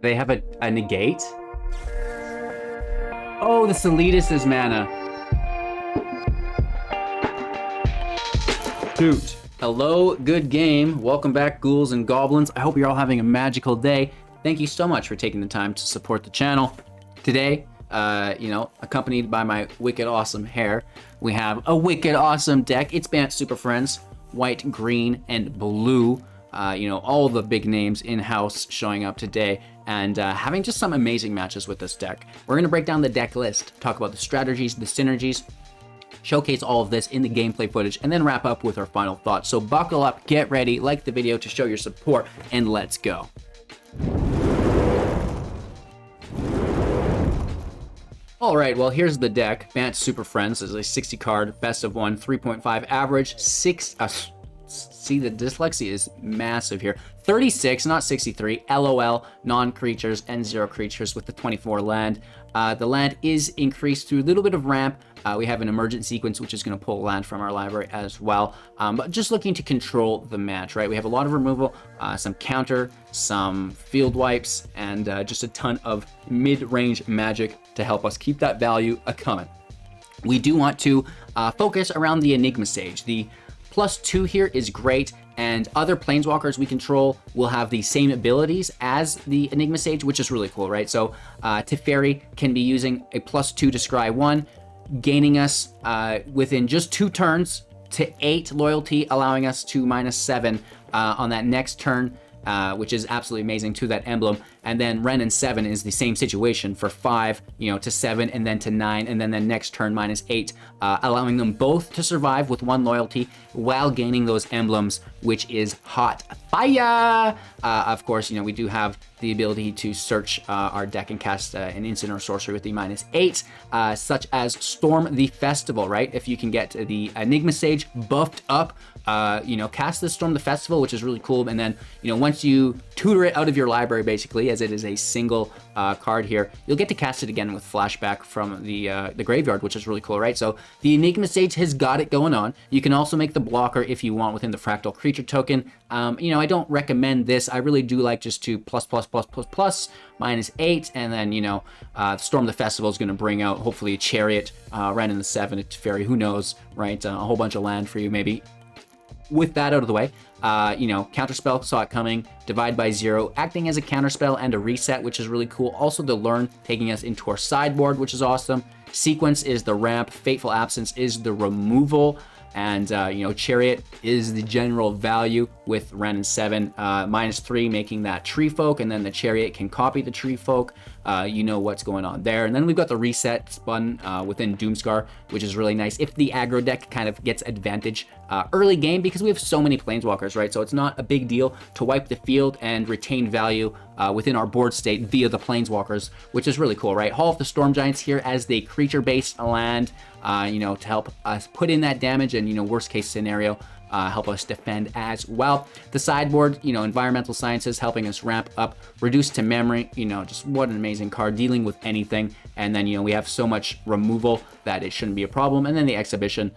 They have a negate? Oh, the Solitas is mana. Shoot. Hello, good game. Welcome back, ghouls and goblins. I hope you're all having a magical day. Thank you so much for taking the time to support the channel. Today, accompanied by my wicked awesome hair, we have a wicked awesome deck. It's Bant Superfriends, white, green, and blue. All the big names in-house showing up today and having just some amazing matches with this deck. We're going to break down the deck list, talk about the strategies, the synergies, showcase all of this in the gameplay footage, and then wrap up with our final thoughts. So buckle up, get ready, like the video to show your support, and let's go. All right, well, here's the deck. Bant Superfriends is a 60 card, best of one, 3.5 average, see, the dyslexia is massive here. 36, not 63, LOL, non-creatures, and 0 creatures with the 24 land. The land is increased through a little bit of ramp. We have an emergent sequence, which is going to pull land from our library as well. But just looking to control the match, right? We have a lot of removal, some counter, some field wipes, and just a ton of mid-range magic to help us keep that value coming. We do want to focus around the Enigma Sage. The +2 here is great, and other planeswalkers we control will have the same abilities as the Enigma Sage, which is really cool, right? So Teferi can be using a +2 to scry 1, gaining us within just 2 turns to 8 loyalty, allowing us to -7 on that next turn, which is absolutely amazing to that emblem. And then Ren and 7 is the same situation for 5, to 7, and then to 9, and then the next turn -8, allowing them both to survive with 1 loyalty while gaining those emblems, which is hot fire. Of course, we do have the ability to search our deck and cast an instant or sorcery with the -8, such as Storm the Festival, right? If you can get the Enigma Sage buffed up, cast this Storm the Festival, which is really cool. And then, once you tutor it out of your library, basically, as it is a single card here, you'll get to cast it again with flashback from the graveyard, which is really cool, right? So the Enigma Sage has got it going on. You can also make the blocker if you want within the Fractal Creature token. I don't recommend this. I really do like just to plus, -8, and then, Storm the Festival is going to bring out, hopefully, a Chariot, Ren in the 7, a Teferi, who knows, right? A whole bunch of land for you, maybe. With that out of the way, Counterspell, saw it coming, Divide by 0, acting as a counterspell and a reset, which is really cool. Also the Learn, taking us into our sideboard, which is awesome. Sequence is the ramp, Fateful Absence is the removal, and, Chariot is the general value with Ren and 7, -3, making that Tree Folk, and then the Chariot can copy the Tree Folk. You know what's going on there. And then we've got the reset spun within Doomscar, which is really nice if the aggro deck kind of gets advantage early game, because we have so many planeswalkers, right? So it's not a big deal to wipe the field and retain value within our board state via the planeswalkers, which is really cool, right? Hall of the Storm Giants here as the creature-based land, to help us put in that damage and, worst case scenario, help us defend as well. The sideboard, Environmental Sciences helping us ramp up, Reduce to Memory, just what an amazing card, dealing with anything. And then, we have so much removal that it shouldn't be a problem. And then the Exhibition,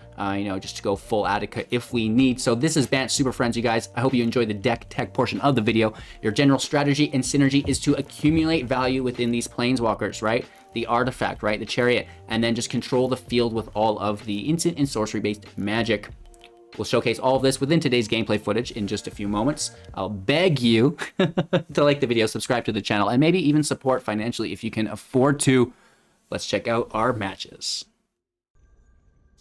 just to go full Attica if we need. So this is Bant Superfriends, you guys. I hope you enjoyed the deck tech portion of the video. Your general strategy and synergy is to accumulate value within these planeswalkers, right? The artifact, right? The Chariot, and then just control the field with all of the instant and sorcery-based magic. We'll showcase all of this within today's gameplay footage in just a few moments. I'll beg you to like the video, subscribe to the channel, and maybe even support financially if you can afford to. Let's check out our matches.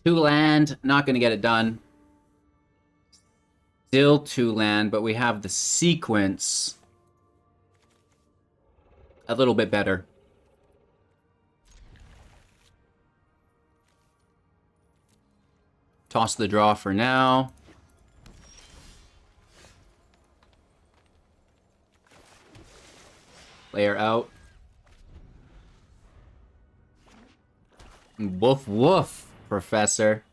2 land, not going to get it done. Still 2 land, but we have the sequence a little bit better. Toss the draw for now. Layer out. Woof woof, Professor.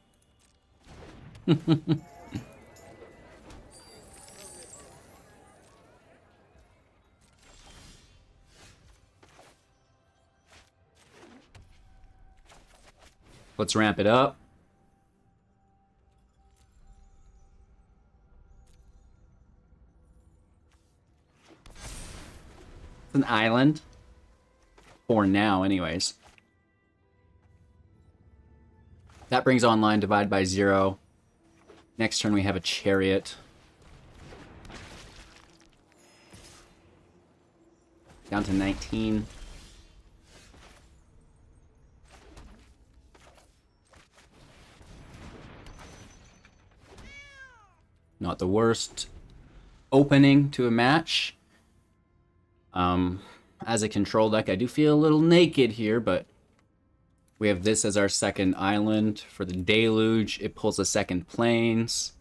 Let's ramp it up. It's an island. For now, anyways. That brings online divide by 0. Next turn we have a chariot. Down to 19. Not the worst opening to a match. As a control deck, I do feel a little naked here, but we have this as our second island. For the Deluge, it pulls a second Plains.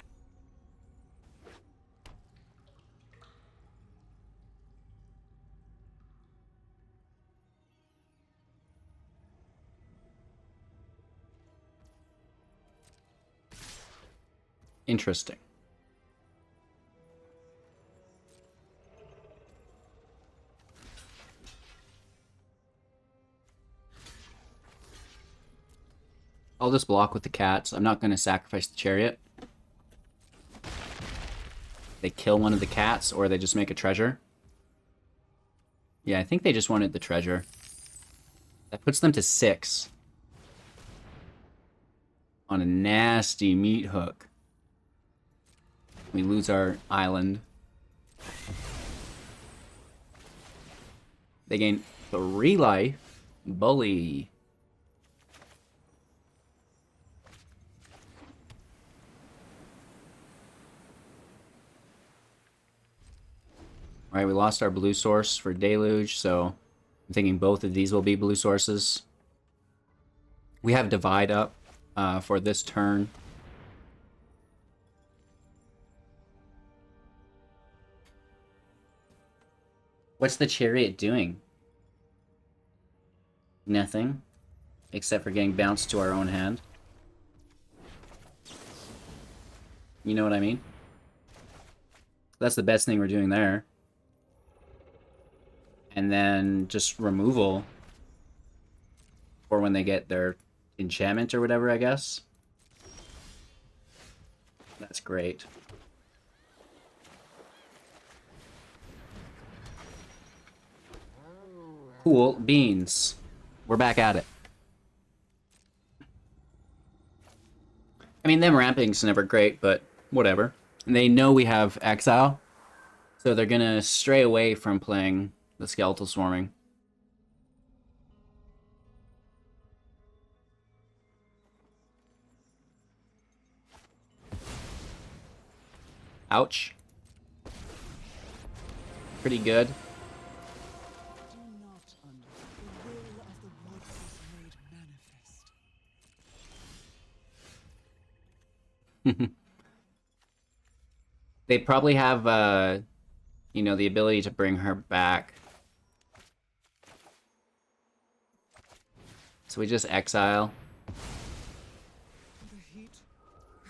Interesting. I'll just block with the cats. I'm not going to sacrifice the chariot. They kill one of the cats, or they just make a treasure. Yeah, I think they just wanted the treasure. That puts them to 6. On a nasty meat hook. We lose our island. They gain 3 life. Bully. Alright, we lost our blue source for Deluge, so I'm thinking both of these will be blue sources. We have Divide up for this turn. What's the chariot doing? Nothing. Except for getting bounced to our own hand. You know what I mean? That's the best thing we're doing there. And then just removal. Or when they get their enchantment or whatever, I guess. That's great. Cool beans. We're back at it. I mean, them ramping's never great, but whatever. And they know we have Exile, so they're gonna stray away from playing the Skeletal Swarming. Ouch. Pretty good. They probably have, you know, the ability to bring her back. So we just exile. The heat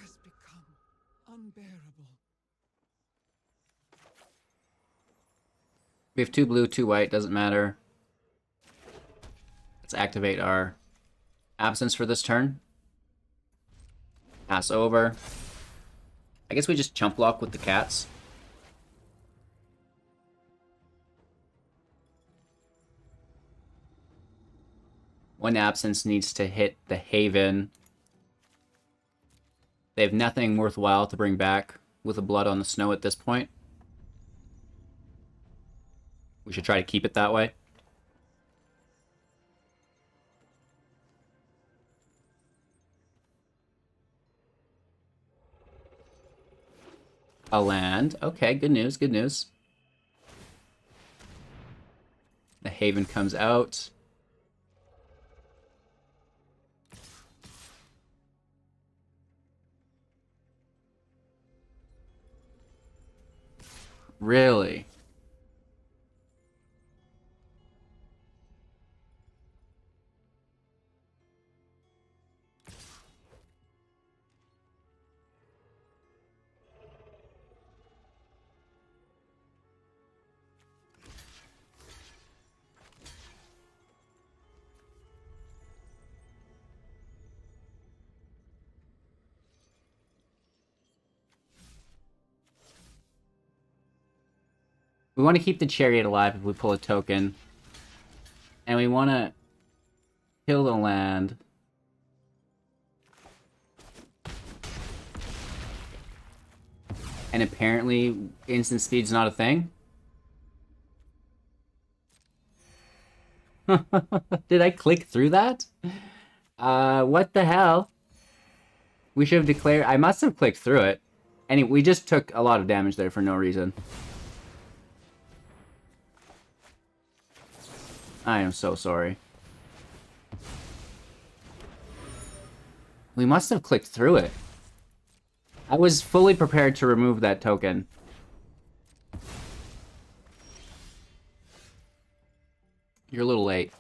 has become unbearable. We have 2 blue, 2 white, doesn't matter. Let's activate our absence for this turn. Pass over. I guess we just chump block with the cats. One absence needs to hit the Haven. They have nothing worthwhile to bring back with a Blood on the Snow at this point. We should try to keep it that way. A land. Okay, good news, good news. The Haven comes out. Really? We want to keep the chariot alive if we pull a token. And we want to kill the land. And apparently, instant speed's not a thing? Did I click through that? What the hell? We should have declared... I must have clicked through it. Anyway, we just took a lot of damage there for no reason. I am so sorry. We must have clicked through it. I was fully prepared to remove that token. You're a little late.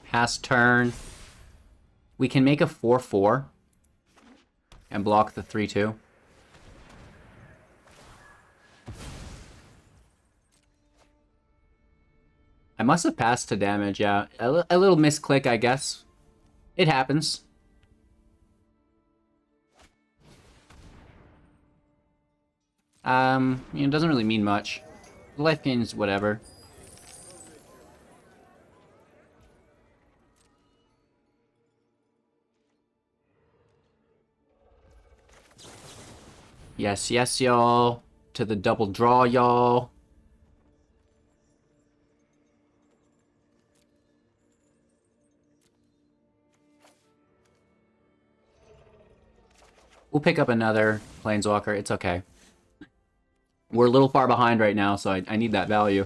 Pass turn. We can make a 4/4 and block the 3/2. I must have passed to damage, yeah. A little misclick, I guess. It happens. It doesn't really mean much. Life gains, whatever. Yes, yes, y'all. To the double draw, y'all. We'll pick up another Planeswalker. It's okay. We're a little far behind right now, so I need that value.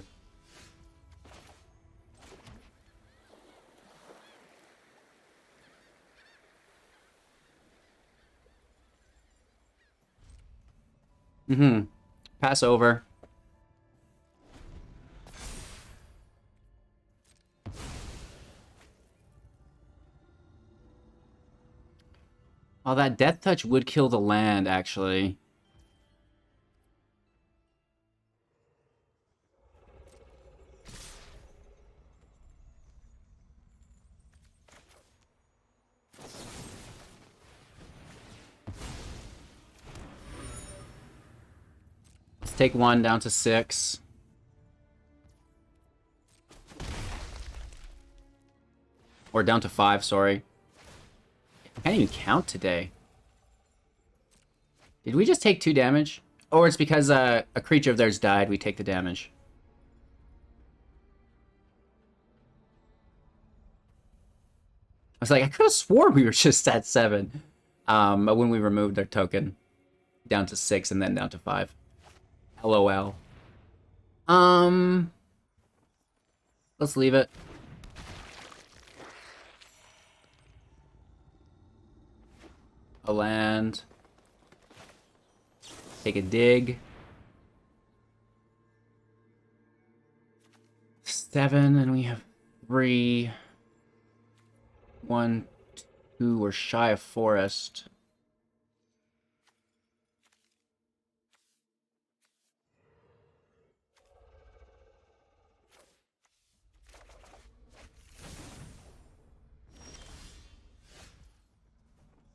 Pass over. Oh, that Death Touch would kill the land, actually. Let's take one down to 6. Or down to 5, sorry. I can't even count today. Did we just take 2 damage? Or it's because a creature of theirs died, we take the damage. I was like, I could have sworn we were just at 7. But when we removed their token. Down to 6 and then down to 5. LOL. Let's leave it. A land. Take a dig. 7, and we have 3. 1, 2, we're shy of forest.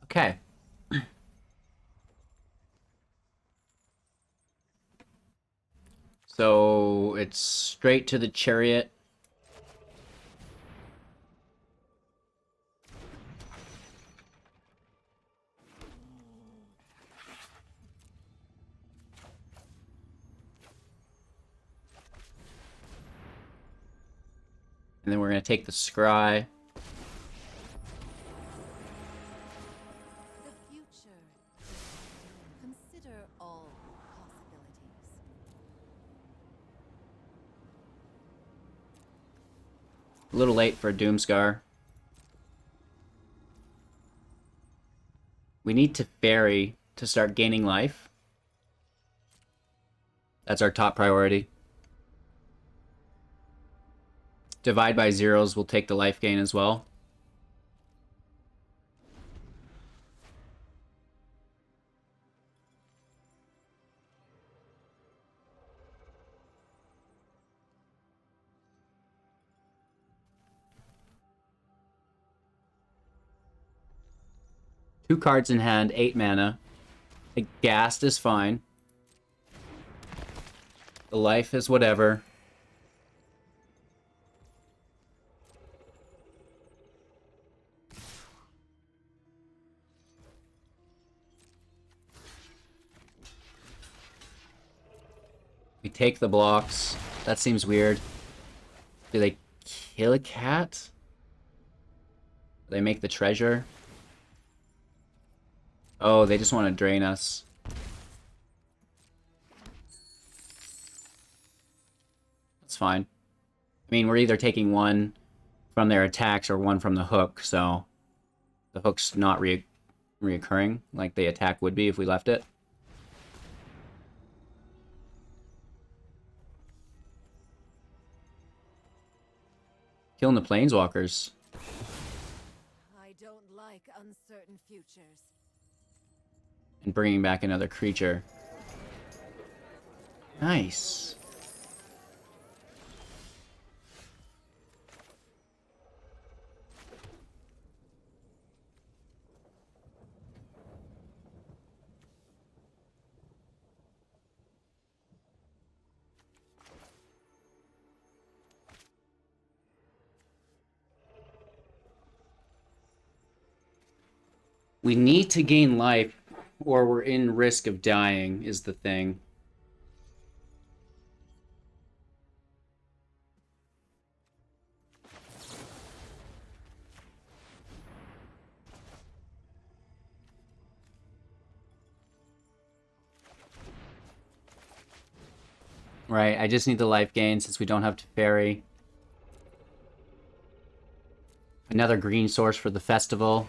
Okay. So it's straight to the chariot. And then we're going to take the scry. The future. Consider all possibilities. A little late for a Doomscar. We need to fairy to start gaining life. That's our top priority. Divide by zeros will take the life gain as well. 2 cards in hand, 8 mana. The Ghast is fine. The life is whatever. We take the blocks. That seems weird. Do they kill a cat? Do they make the treasure? Oh, they just want to drain us. That's fine. I mean, we're either taking one from their attacks or one from the hook, so the hook's not reoccurring like the attack would be if we left it. Killing the planeswalkers. I don't like uncertain futures. And bringing back another creature. Nice. We need to gain life, or we're in risk of dying, is the thing. Right, I just need the life gain since we don't have to ferry. Another green source for the festival.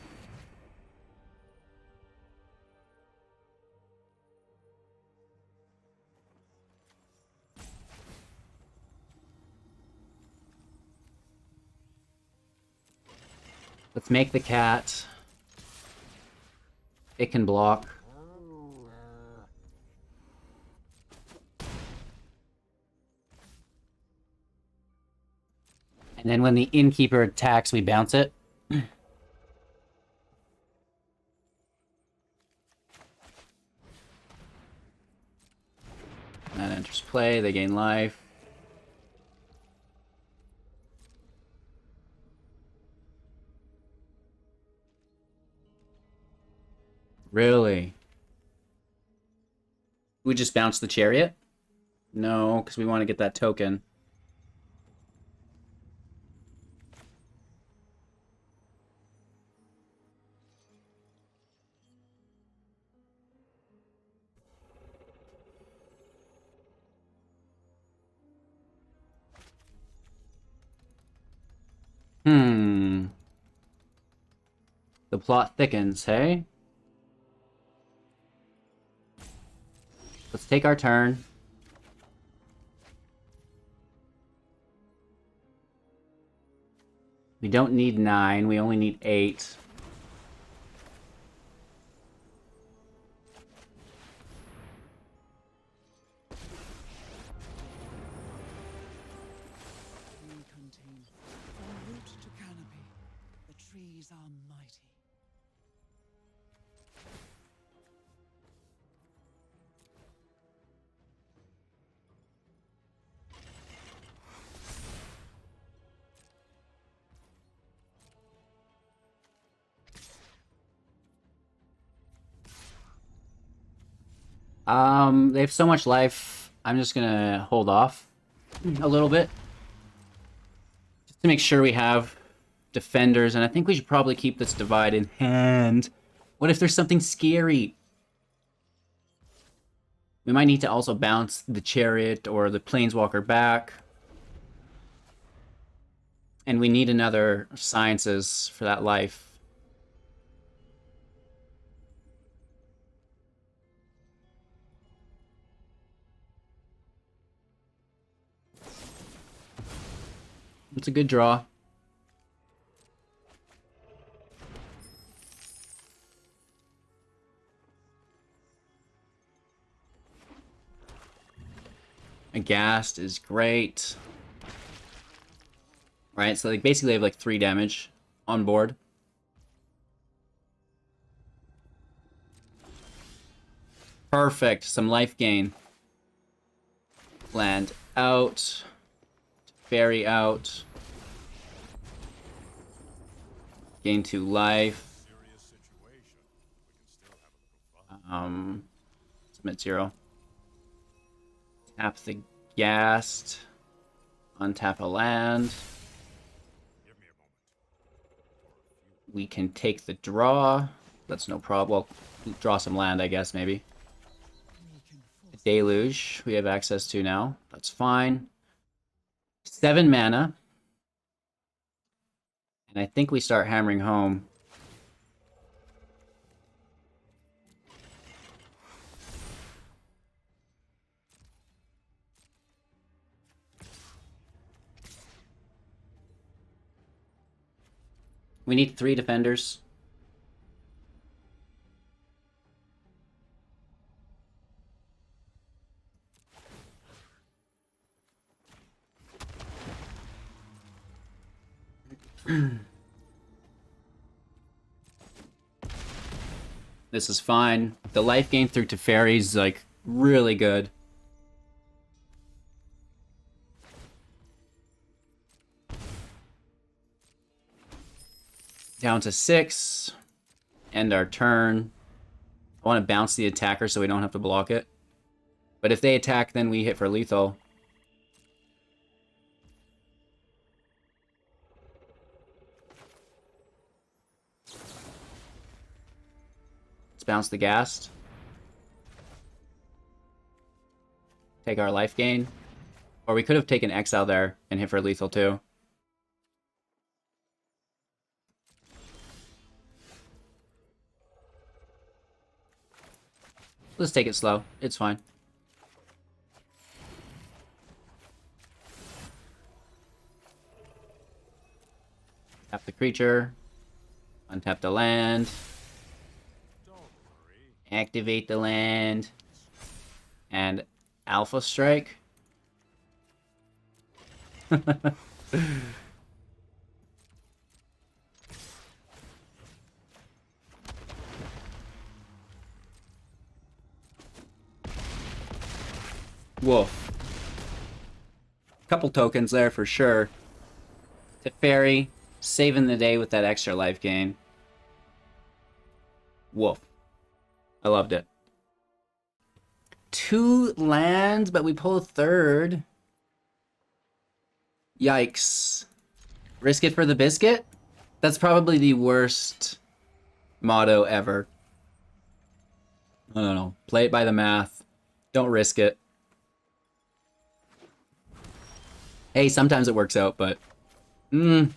Let's make the cat. It can block. And then when the innkeeper attacks, we bounce it. That enters play, they gain life. Really? We just bounce the chariot? No, because we want to get that token. The plot thickens, hey? Let's take our turn. We don't need 9, we only need 8. We contain from root to canopy. The trees are mighty. They have so much life, I'm just gonna hold off a little bit. Just to make sure we have defenders, and I think we should probably keep this divide in hand. What if there's something scary? We might need to also bounce the chariot or the planeswalker back. And we need another sciences for that life. It's a good draw. Aghast is great. Right, so like basically they have like 3 damage on board. Perfect. Some life gain. Land out. Fairy out. Gain 2 life. Submit 0. Tap the Ghast. Untap a land. We can take the draw. That's no problem. Well, draw some land, I guess, maybe. A Deluge we have access to now. That's fine. 7 mana. And I think we start hammering home. We need 3 defenders. This is fine. The life gain through Teferi is like really good. Down to 6. End our turn. I want to bounce the attacker so we don't have to block it. But if they attack, then we hit for lethal. Let's bounce the Ghast. Take our life gain. Or we could have taken Exile there and hit for lethal too. Let's take it slow. It's fine. Tap the creature. Untap the land. Activate the land. And Alpha Strike. Woof. Couple tokens there for sure. Teferi, saving the day with that extra life gain. Woof. I loved it. 2 lands, but we pull a 3rd. Yikes. Risk it for the biscuit? That's probably the worst motto ever. I don't know. Play it by the math. Don't risk it. Hey, sometimes it works out, but... you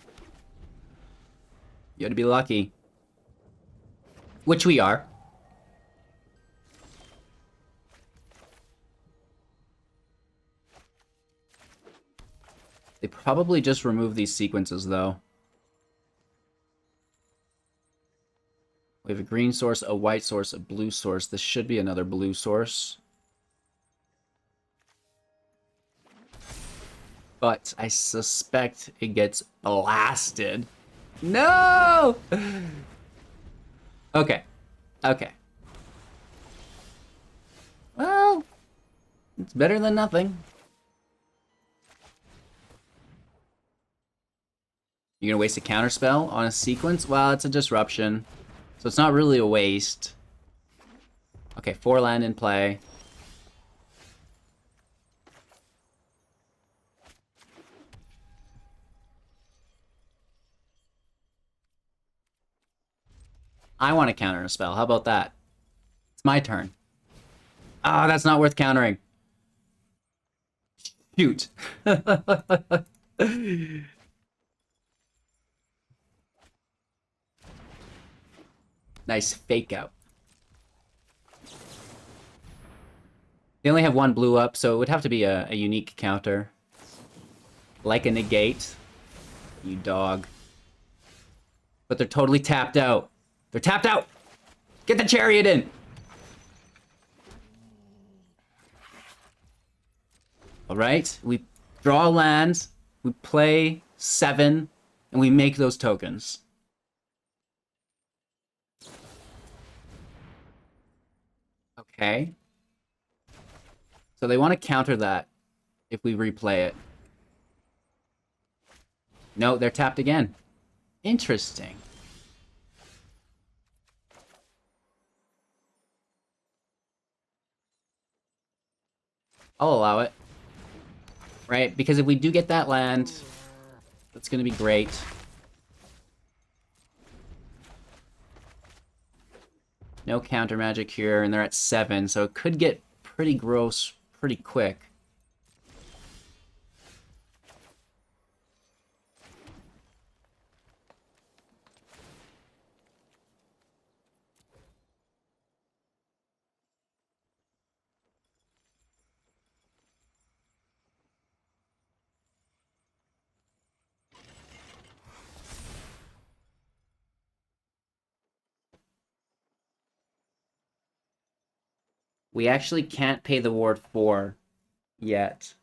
gotta be lucky. Which we are. They probably just remove these sequences, though. We have a green source, a white source, a blue source. This should be another blue source. But I suspect it gets blasted. No! Okay. Okay. Well, it's better than nothing. You're gonna waste a counterspell on a sequence? Well, it's a disruption. So it's not really a waste. Okay, 4 land in play. I want to counter a spell. How about that? It's my turn. Ah, that's not worth countering. Shoot. Nice fake out. They only have 1 blue up, so it would have to be a unique counter. Like a negate. You dog. But they're totally tapped out. They're tapped out! Get the chariot in! Alright, we draw lands, we play 7, and we make those tokens. Okay. So they want to counter that if we replay it. No, they're tapped again. Interesting. I'll allow it. Right? Because if we do get that land, that's going to be great. No counter magic here, and they're at 7, so it could get pretty gross pretty quick. We actually can't pay the ward 4 yet.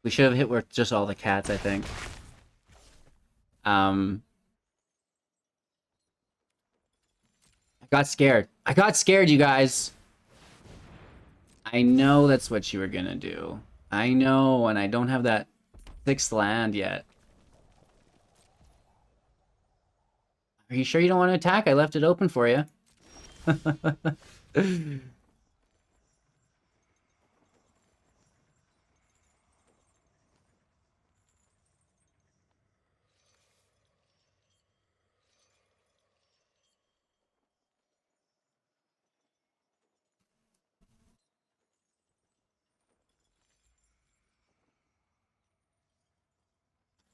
We should have hit with just all the cats, I think. I got scared. I got scared, you guys. I know that's what you were gonna do. I know, and I don't have that 6th land yet. Are you sure you don't want to attack? I left it open for you.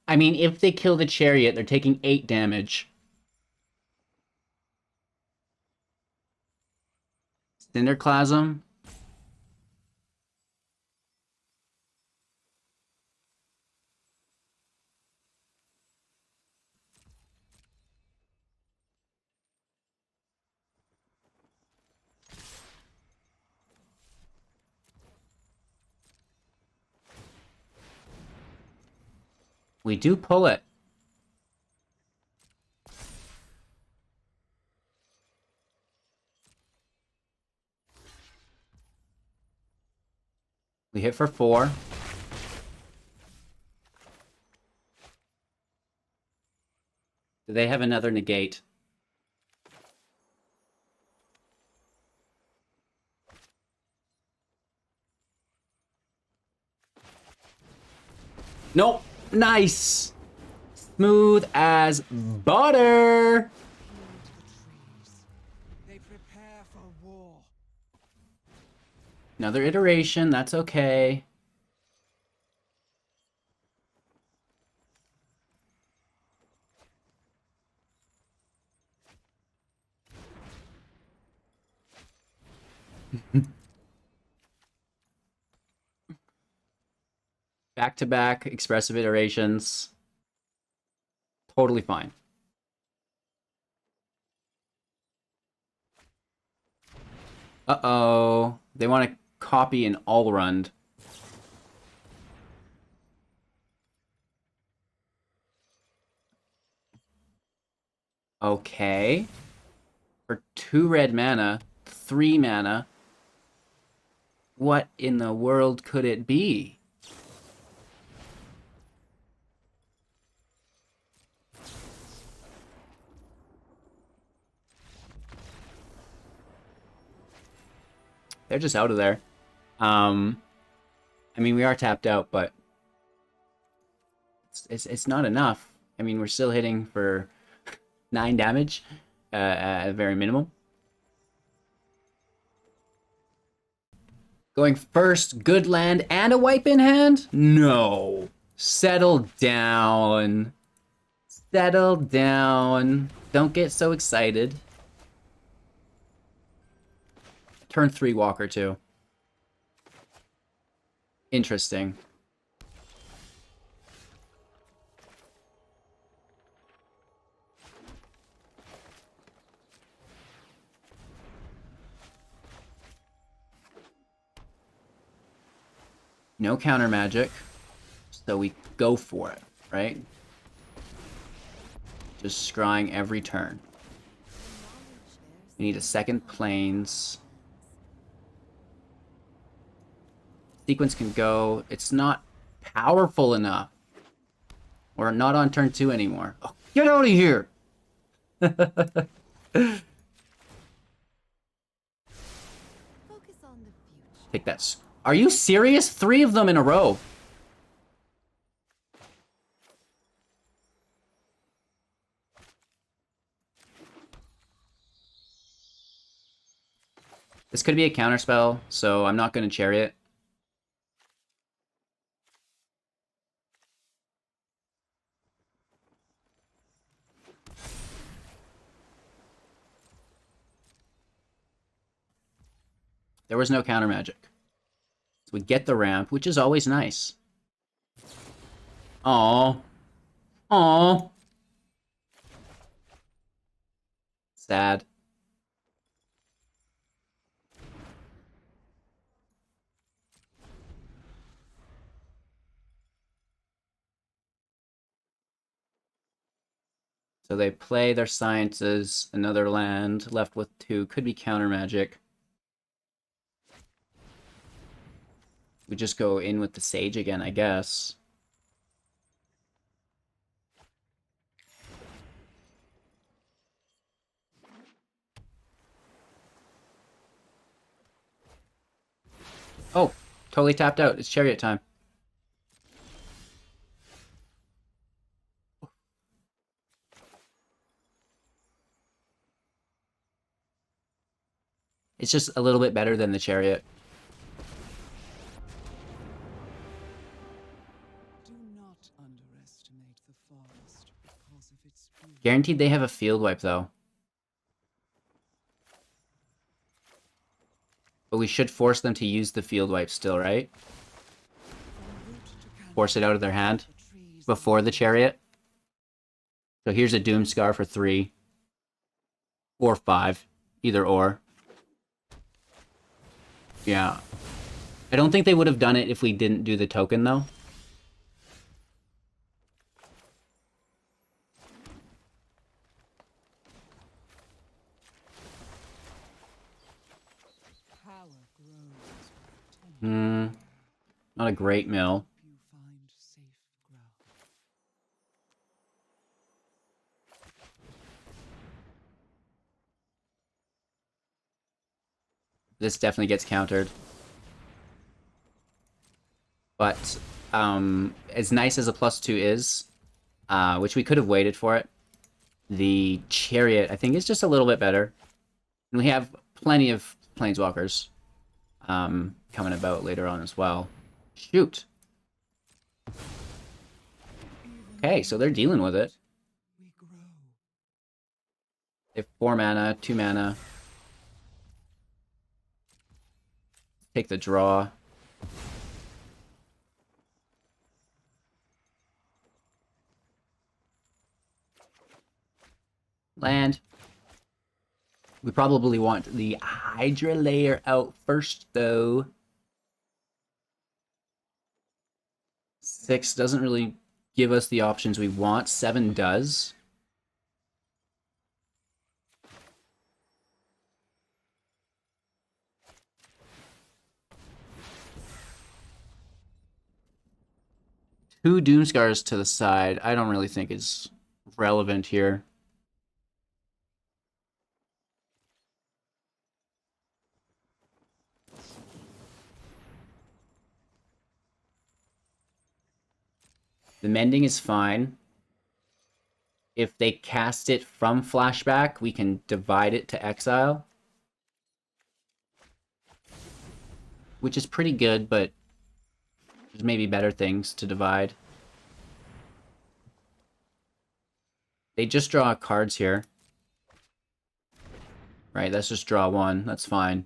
I mean, if they kill the chariot, they're taking 8 damage. Cinderclasm. We do pull it. We hit for 4. Do they have another negate? Nope. Nice. Smooth as butter. They prepare for war. Another iteration. That's okay. Back-to-back expressive iterations. Totally fine. Uh-oh. They want to copy an Allrund. Okay. For 2 red mana, 3 mana. What in the world could it be? They're just out of there. I mean, we are tapped out, but it's not enough. I mean, we're still hitting for 9 damage at a very minimum. Going first, good land and a wipe in hand? No. Settle down. Settle down. Don't get so excited. Turn 3 Walker too. Interesting. No counter magic. So we go for it, right? Just scrying every turn. We need a second planes. Sequence can go. It's not powerful enough. We're not on turn 2 anymore. Oh, get out of here! Focus on the future. Take that. Are you serious? 3 of them in a row. This could be a counterspell, so I'm not going to Chariot. There was no counter magic. So we get the ramp, which is always nice. Aww. Aww. Sad. So they play their sciences, another land, left with 2. Could be counter magic. We just go in with the Sage again, I guess. Oh, totally tapped out. It's Chariot time. It's just a little bit better than the Chariot. Do not underestimate the forest because of its beauty. Guaranteed they have a field wipe, though. But we should force them to use the field wipe still, right? From root to canopy, Force it out of their hand the trees before the Chariot. So here's a Doom Scar for 3. Or 5. Either or. Yeah. I don't think they would have done it if we didn't do the token, though. power grows with tender Not a great mill. you find safe ground. This definitely gets countered. But as nice as a +2 is, which we could have waited for it, the Chariot, I think, is just a little bit better. And we have plenty of Planeswalkers coming about later on as well. Shoot. Okay, so they're dealing with it. We grow. They have 4 mana, 2 mana. Take the draw. Land. We probably want the Hydra layer out first, though. 6 doesn't really give us the options we want. 7 does. Two Doomscars to the side, I don't really think is relevant here. The Mending is fine. If they cast it from flashback, we can divide it to exile. Which is pretty good, but there's maybe better things to divide. They just draw cards here. Right, let's just draw 1. That's fine.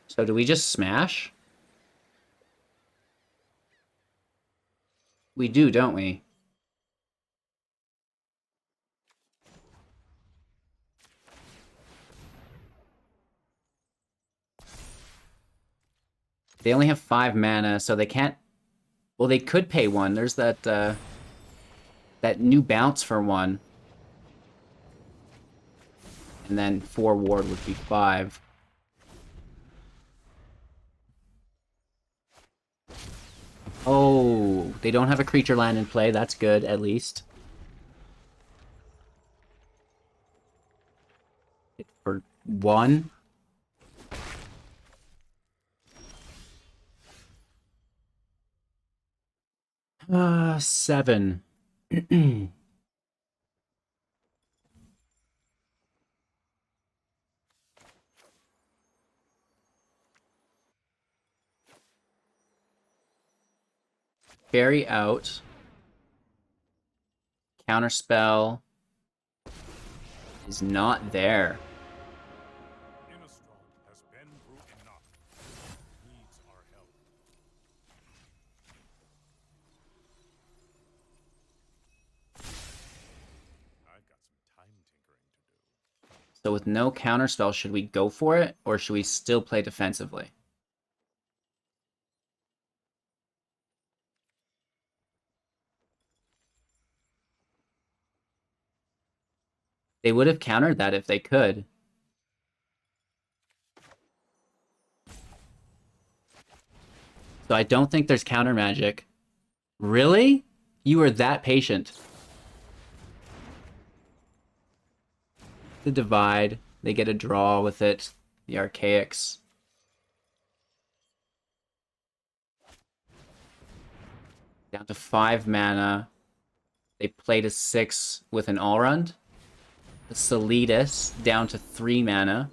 So do we just smash? We do, don't we? They only have 5 mana, so they can't... Well, they could pay 1. There's that, that new bounce for 1. And then 4 ward would be 5. Oh, they don't have a creature land in play. That's good, at least. For 1. 7. Carry out. Counterspell is not there. Innistrad has been through enough. Needs our help. I've got some time tinkering to do. So with no counterspell, should we go for it, or should we still play defensively? They would have countered that if they could. So I don't think there's counter magic. Really? You were that patient. The divide. They get a draw with it. The archaics. Down to 5 mana. They played a 6 with an Allrund. The Solitus down to 3 mana.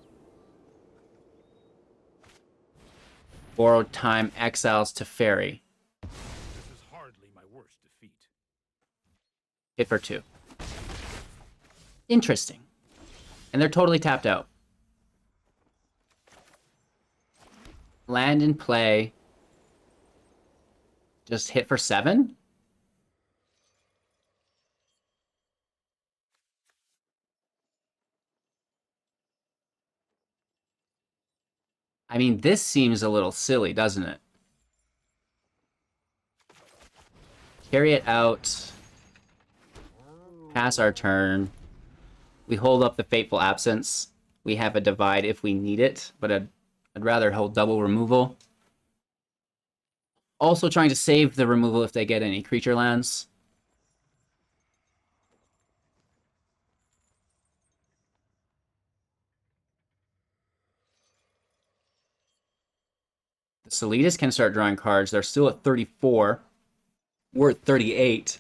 Borrowed time exiles to Fairy. This is hardly my worst defeat. Hit for 2. Interesting. And they're totally tapped out. Land in play. Just hit for 7? I mean, this seems a little silly, doesn't it? Carry it out. Pass our turn. We hold up the Fateful Absence. We have a divide if we need it, but I'd rather hold double removal. Also trying to save the removal if they get any creature lands. The Solitas can start drawing cards. They're still at 34. We're at 38.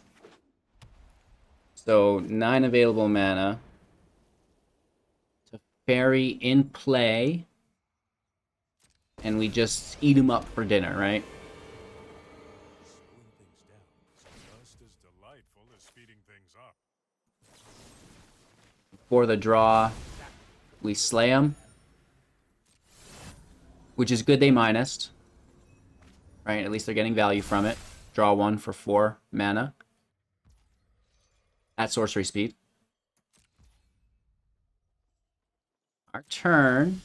So 9 available mana. To Fairy in play. And we just eat them up for dinner, right? Slowing things down is just as delightful as speeding things up. For the draw, we slay them. Which is good they minused. Right, at least they're getting value from it. Draw 1 for 4 mana. At sorcery speed. Our turn.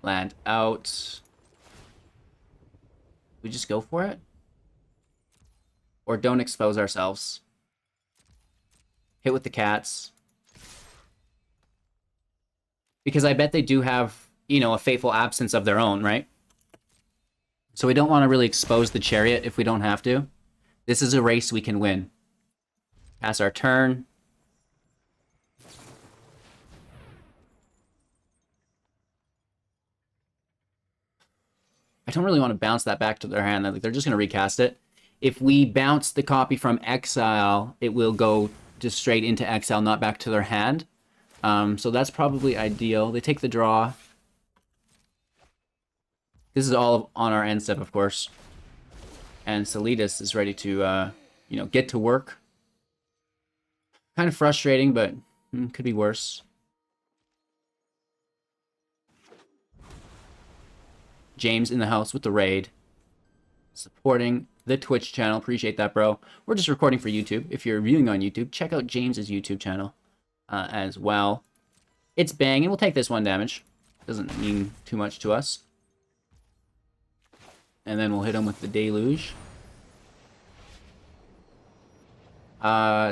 Land out. We just go for it? Or don't expose ourselves. Hit with the cats. Because I bet they do have, you know, a Fateful Absence of their own, right? So we don't want to really expose the Chariot if we don't have to. This is a race we can win. Pass our turn. I don't really want to bounce that back to their hand. They're just going to recast it. If we bounce the copy from exile, it will go just straight into exile, not back to their hand. So that's probably ideal. They take the draw. This is all on our end step, of course. And Solitas is ready to, you know, get to work. Kind of frustrating, but could be worse. James in the house with the raid. Supporting the Twitch channel. Appreciate that, bro. We're just recording for YouTube. If you're viewing on YouTube, check out James's YouTube channel. as well. It's banging. We'll take this 1 damage. Doesn't mean too much to us. And then we'll hit him with the Deluge.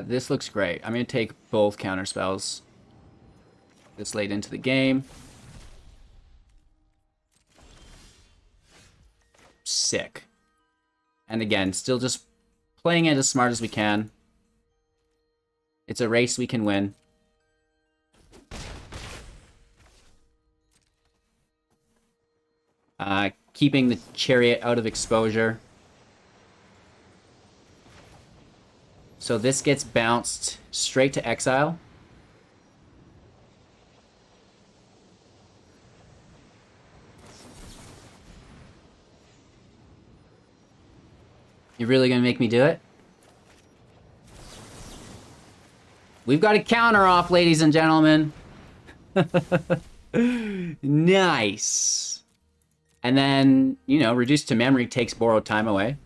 This looks great. I'm going to take both counter spells this late into the game. Sick. And again, still just playing it as smart as we can. It's a race we can win. Keeping the Chariot out of exposure. So this gets bounced straight to exile. You really gonna make me do it? We've got a counter off, ladies and gentlemen. Nice. And then, you know, reduced to memory takes borrowed time away.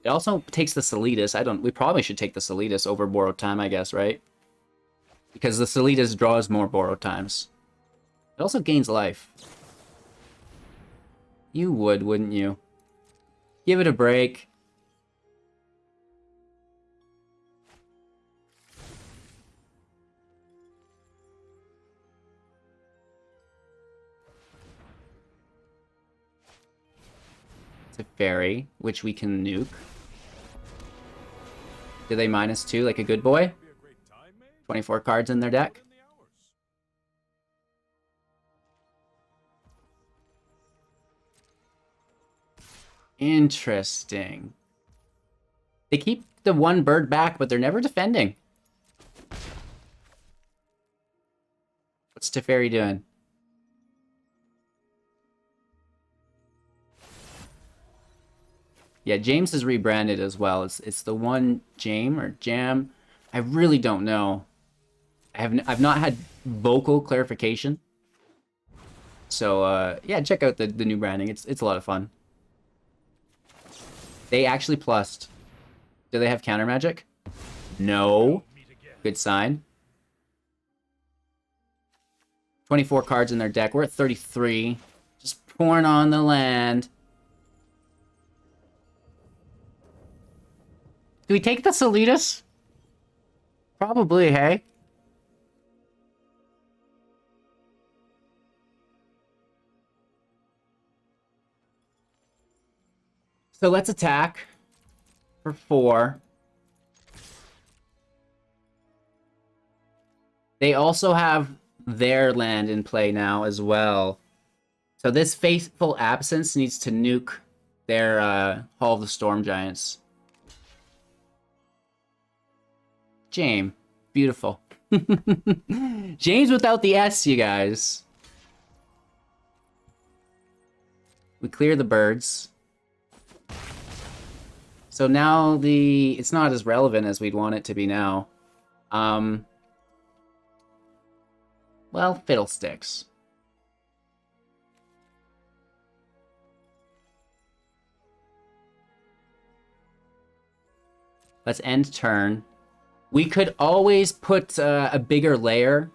It also takes the Solitas. We probably should take the Solitas over borrowed time, I guess, right? Because the Solitas draws more borrowed times. It also gains life. You would, wouldn't you? Give it a break. It's a fairy, which we can nuke. Do they -2 like a good boy? Be a great time, mate. 24 cards in their deck. In the hours. Interesting. They keep the 1 bird back, but they're never defending. What's Teferi doing? Yeah, James is rebranded as well. It's the one Jam or Jam. I really don't know. I've not had vocal clarification. So yeah, check out the new branding. It's a lot of fun. They actually plussed. Do they have counter magic? No. Good sign. 24 cards in their deck. We're at 33. Just pouring on the land. Do we take the Solitas? Probably, hey? So let's attack for 4. They also have their land in play now as well. So this Faithful Absence needs to nuke their Hall of the Storm Giants. James. Beautiful. James without the S, you guys. We clear the birds. So now it's not as relevant as we'd want it to be now. Well, fiddlesticks. Let's end turn. We could always put a bigger layer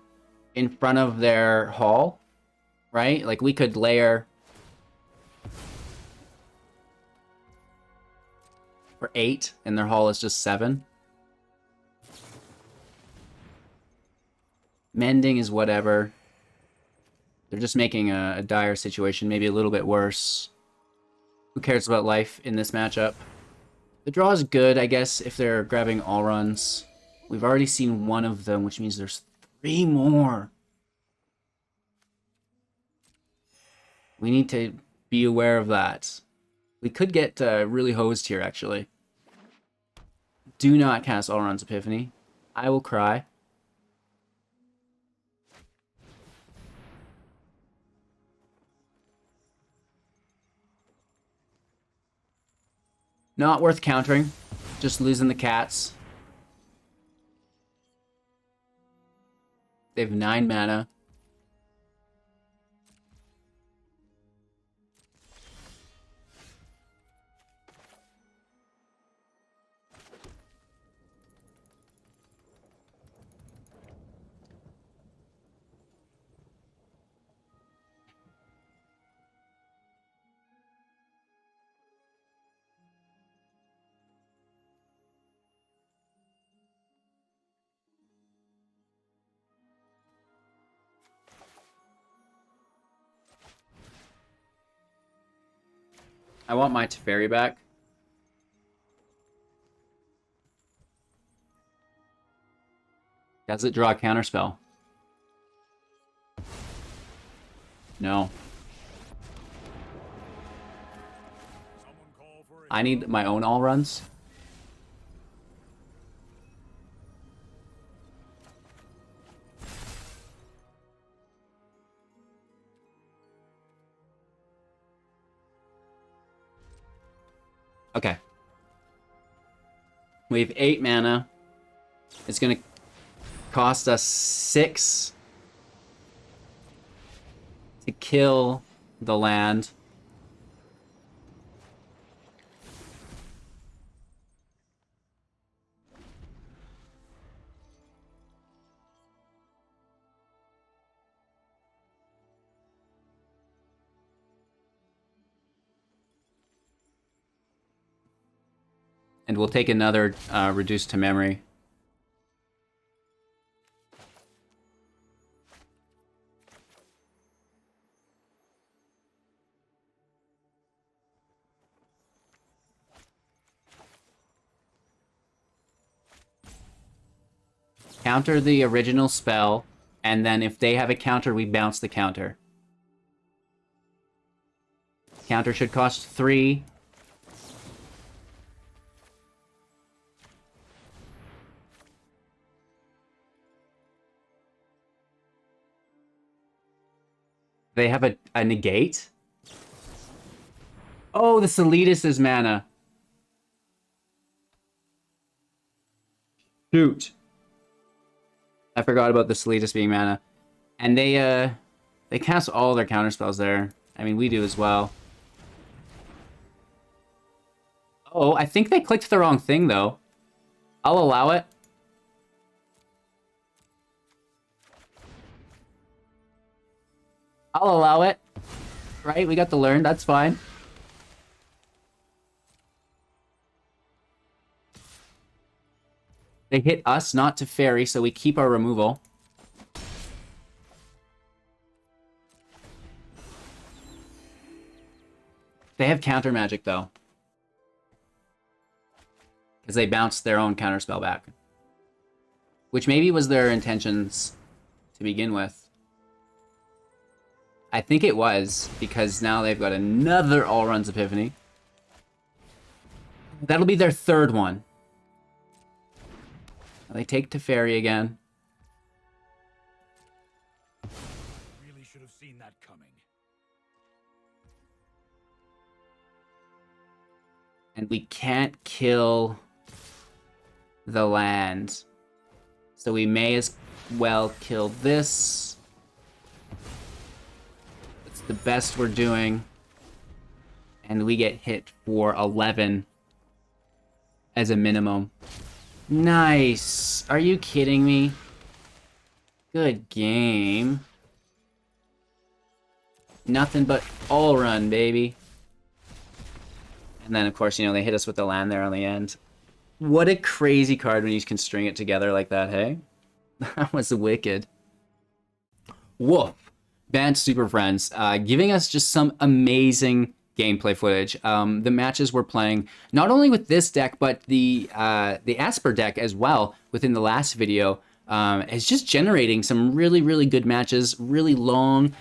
in front of their hall, right? Like we could layer for 8 and their hall is just 7. Mending is whatever. They're just making a dire situation maybe a little bit worse. Who cares about life in this matchup? The draw is good, I guess, if they're grabbing all runs. We've already seen 1 of them, which means there's 3 more. We need to be aware of that. We could get really hosed here, actually. Do not cast All Runs Epiphany. I will cry. Not worth countering. Just losing the cats. They have 9 mana. I want my Teferi back. Does it draw a counterspell? No. Someone call for a I need my own all runs. Okay. We have 8 mana. It's gonna cost us 6 to kill the land. And we'll take another reduced to memory. Counter the original spell, and then if they have a counter, we bounce the counter. Counter should cost 3. They have a negate? Oh, the Solitas is mana. Shoot. I forgot about the Solitas being mana. And they cast all their counterspells there. I mean, we do as well. Oh, I think they clicked the wrong thing, though. I'll allow it. I'll allow it. Right? We got to learn. That's fine. They hit us, not to Fairy, so we keep our removal. They have counter magic, though. Because they bounced their own counterspell back. Which maybe was their intentions to begin with. I think it was, because now they've got another all-runs Epiphany. That'll be their 3rd one. They take Teferi again. really should have seen that coming. And we can't kill the land. So we may as well kill this. It's the best we're doing. And we get hit for 11 as a minimum. Nice. Are you kidding me? Good game. Nothing but all run, baby. And then, of course, you know, they hit us with the land there on the end. What a crazy card when you can string it together like that, hey? That was wicked. Woof. Bant Superfriends, giving us just some amazing gameplay footage. The matches we're playing, not only with this deck, but the Asper deck as well, within the last video, is just generating some really, really good matches, really long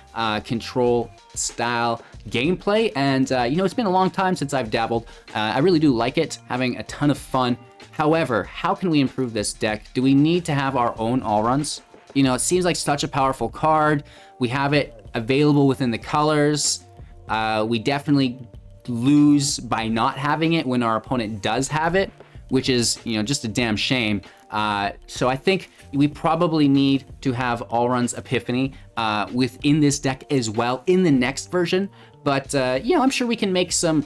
control style gameplay. And, you know, it's been a long time since I've dabbled. I really do like it, having a ton of fun. However, how can we improve this deck? Do we need to have our own all-runs? You know, it seems like such a powerful card. We have it available within the colors. We definitely lose by not having it when our opponent does have it, which is, you know, just a damn shame. So I think we probably need to have all runs Epiphany within this deck as well in the next version. But, you know, I'm sure we can make some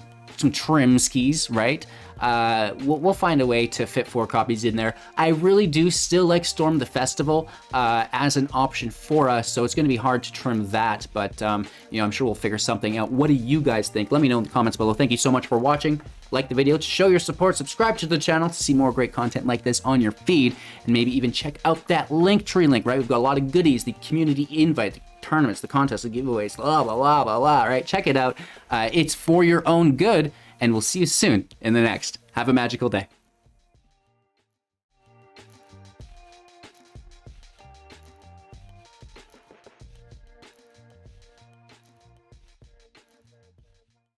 trim skis, right? We'll find a way to fit 4 copies in there. I really do still like Storm the Festival as an option for us, so it's going to be hard to trim that, but you know, I'm sure we'll figure something out. What do you guys think? Let me know in the comments below. Thank you so much for watching. like the video to show your support, subscribe to the channel to see more great content like this on your feed, and maybe even check out that Linktree link, right? We've got a lot of goodies, the community invite, the tournaments, the contests, the giveaways, blah, blah, blah, blah, blah, right? Check it out. It's for your own good, and we'll see you soon in the next. Have a magical day.